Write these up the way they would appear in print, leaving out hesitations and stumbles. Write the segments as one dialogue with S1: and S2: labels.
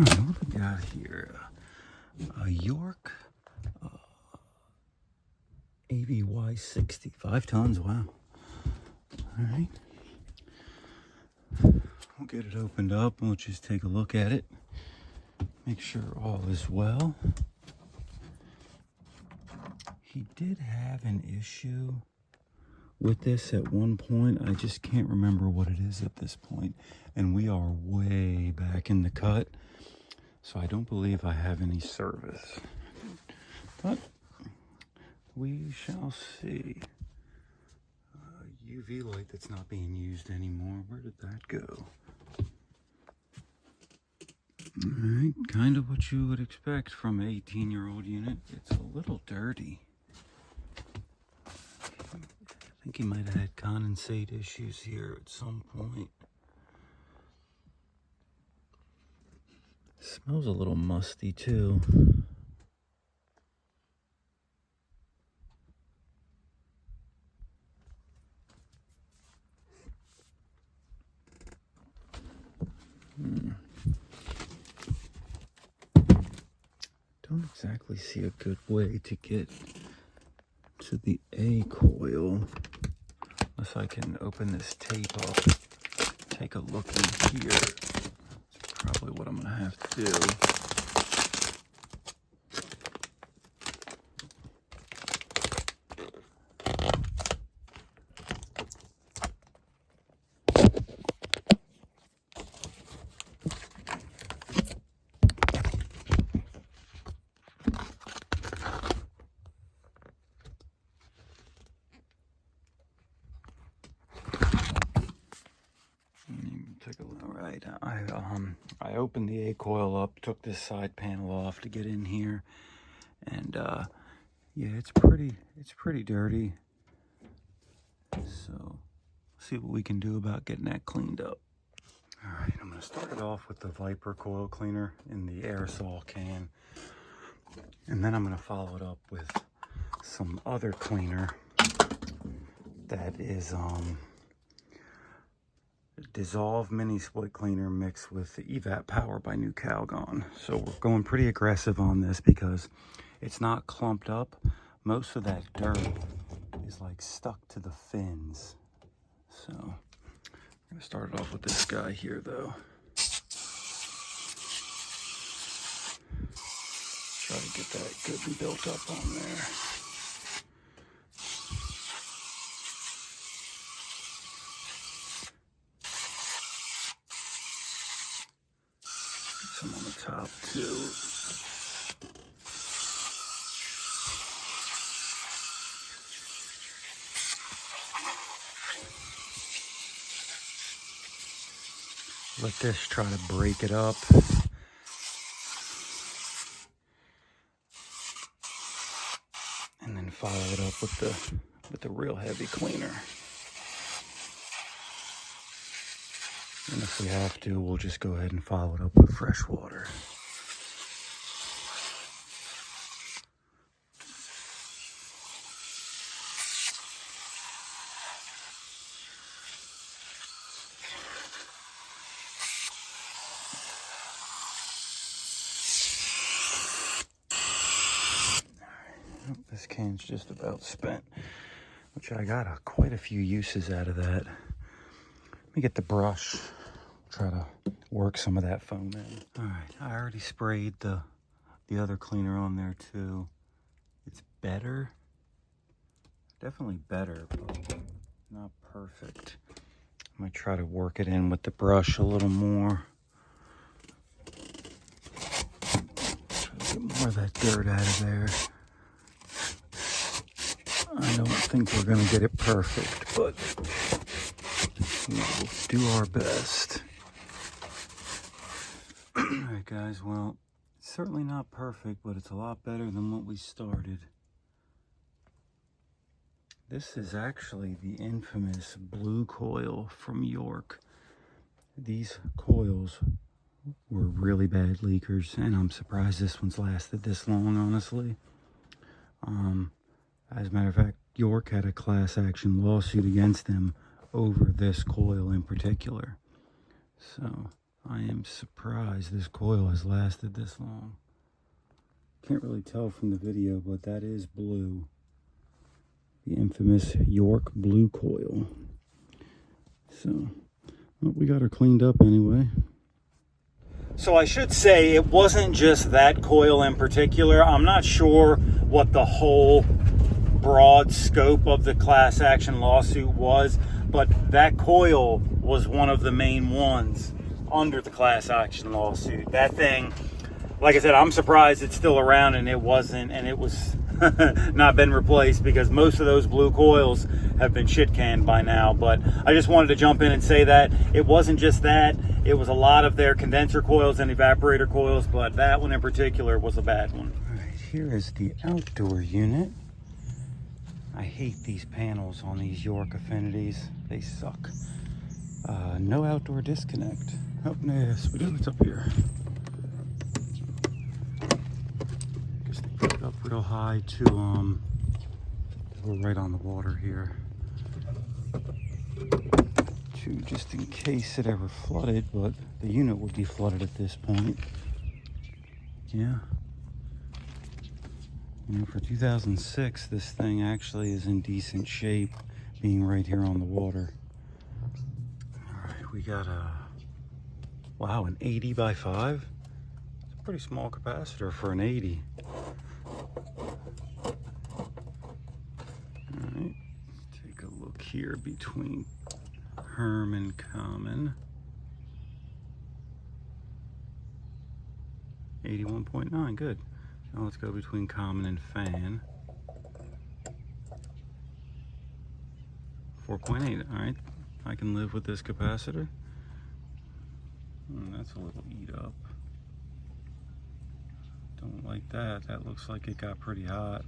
S1: What do we got here? A York AVY 60, 5 tons. Wow. All right. We'll get it opened up and we'll just take a look at it. Make sure all is well. He did have an issue with this at one point. I just can't remember what it is at this point. And we are way back in the cut. So I don't believe I have any service. But we shall see. UV light that's not being used anymore. Where did that go? Alright, kind of what you would expect from an 18-year-old unit. It's a little dirty. I think he might have had condensate issues here at some point. Smells a little musty too. Don't exactly see a good way to get to the A coil unless I can open this tape up, take a look in here. That's probably what I'm gonna have to do. Take a look. All right, I opened the A coil up, took this side panel off to get in here, and yeah, it's pretty dirty. So, see what we can do about getting that cleaned up. All right, I'm gonna start it off with the Viper coil cleaner in the aerosol can, and then I'm gonna follow it up with some other cleaner that is Dissolve mini split cleaner mixed with the Evap Power by New Calgon. So we're going pretty aggressive on this because it's not clumped up. Most of that dirt is like stuck to the fins. So I'm gonna start it off with this guy here though. Try to get that good and built up on there. Some on the top too. Let this try to break it up. And then follow it up with the real heavy cleaner. And if we have to, we'll just go ahead and follow it up with fresh water. This can's just about spent, which I got quite a few uses out of that. Let me get the brush, try to work some of that foam in. All right, I already sprayed the other cleaner on there too. It's better, definitely better, but not perfect. I might try to work it in with the brush a little more. Try to get more of that dirt out of there. I don't think we're gonna get it perfect, but we'll do our best. Alright guys, well, it's certainly not perfect, but it's a lot better than what we started. This is actually the infamous blue coil from York. These coils were really bad leakers, and I'm surprised this one's lasted this long, honestly. As a matter of fact, York had a class action lawsuit against them over this coil in particular. So I am surprised this coil has lasted this long. Can't really tell from the video, but that is blue. The infamous York blue coil. So, well, we got her cleaned up anyway. So I should say it wasn't just that coil in particular. I'm not sure what the whole broad scope of the class action lawsuit was, but that coil was one of the main ones under the class action lawsuit. That thing, like I said, I'm surprised it's still around and it wasn't, and it was not been replaced, because most of those blue coils have been shit canned by now. But I just wanted to jump in and say that it wasn't just that. It was a lot of their condenser coils and evaporator coils, but that one in particular was a bad one. All right, here is the outdoor unit. I hate these panels on these York Affinities. They suck. No outdoor disconnect. Oh, yes, we do. It's up here. Guess they put it up real high to we're right on the water here. Just in case it ever flooded, but the unit would be flooded at this point. Yeah. You know, for 2006, this thing actually is in decent shape, being right here on the water. All right, we got wow, an 80 by 5. It's a pretty small capacitor for an 80. All right, take a look here between Herm and Common. 81.9, good. Now let's go between Common and Fan. 4.8, all right. I can live with this capacitor. That's a little eat up. Don't like that. That looks like it got pretty hot.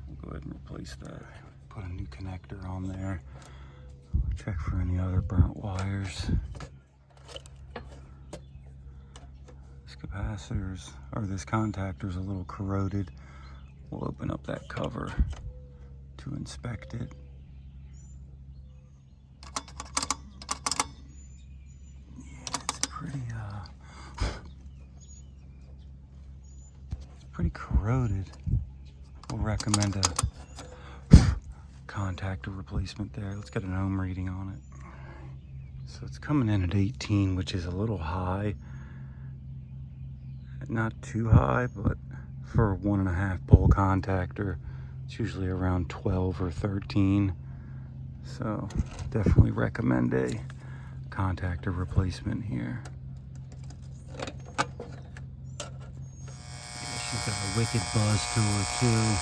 S1: We'll go ahead and replace that. Put a new connector on there. Check for any other burnt wires. Capacitors, or this contactor's a little corroded. We'll open up that cover to inspect it. Yeah, it's pretty corroded. We'll recommend a contactor replacement there. Let's get an ohm reading on it. So it's coming in at 18, which is a little high. Not too high, but for a 1.5 pole contactor, it's usually around 12 or 13. So definitely recommend a contactor replacement here. Yeah, she's got a wicked buzz to her too.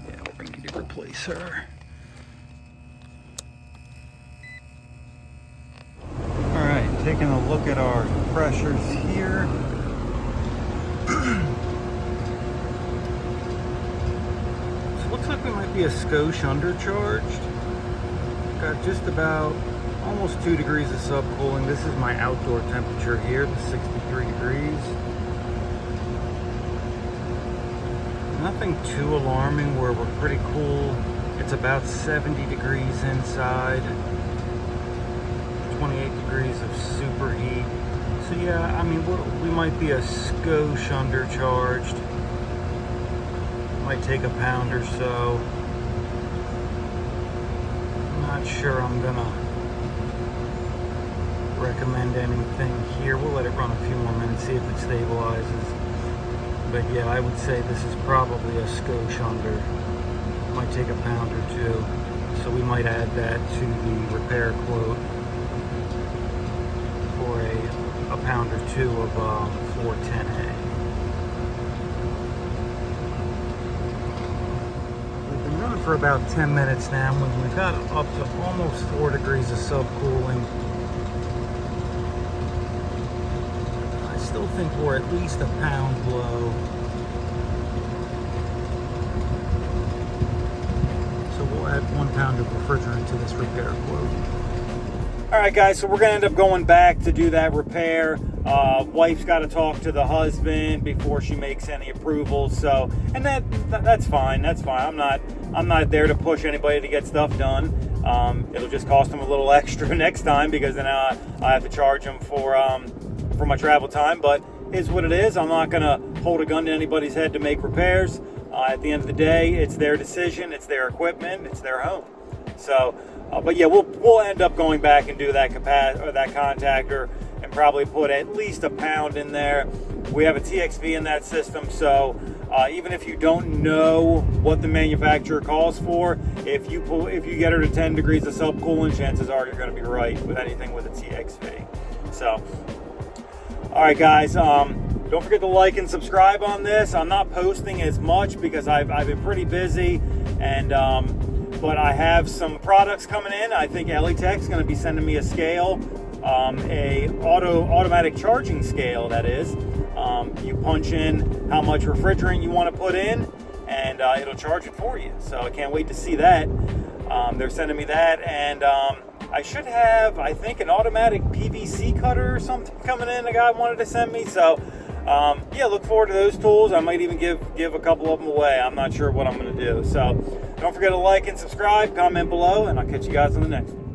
S1: Yeah, we're gonna need to replace her. All right, taking a look at our pressures here. So it looks like we might be a skosh undercharged. Got just about almost 2 degrees of subcooling. This is my outdoor temperature here, the 63 degrees. Nothing too alarming where we're pretty cool. It's about 70 degrees inside, 28 degrees of super heat. So yeah, I mean, we might be a skosh undercharged. Might take a pound or so. I'm not sure I'm gonna recommend anything here. We'll let it run a few more minutes, see if it stabilizes. But yeah, I would say this is probably a skosh under. Might take a pound or two. So we might add that to the repair quote for a pound or two of 410A. We've been running for about 10 minutes now, and we've got up to almost 4 degrees of subcooling. I still think we're at least a pound below. So we'll add 1 pound of refrigerant to this repair quote. All right, guys, so we're going to end up going back to do that repair. Wife's got to talk to the husband before she makes any approvals. So, and that's fine. That's fine. I'm not there to push anybody to get stuff done. It'll just cost them a little extra next time because then I have to charge them for my travel time. But is what it is. I'm not going to hold a gun to anybody's head to make repairs. At the end of the day, it's their decision. It's their equipment. It's their home. So. But yeah, we'll end up going back and do that that contactor and probably put at least a pound in there. We have a TXV in that system, so even if you don't know what the manufacturer calls for, if you get her to 10 degrees of subcoolant, chances are you're going to be right with anything with a TXV. So, all right, guys. Don't forget to like and subscribe on this. I'm not posting as much because I've been pretty busy and. But I have some products coming in. I think Elitech's going to be sending me a scale, a automatic charging scale, that is. You punch in how much refrigerant you want to put in, and it'll charge it for you. So I can't wait to see that. They're sending me that, and I should have, I think, an automatic PVC cutter or something coming in. The guy wanted to send me. So yeah, look forward to those tools. I might even give a couple of them away. I'm not sure what I'm going to do. So don't forget to like and subscribe, comment below, and I'll catch you guys on the next one.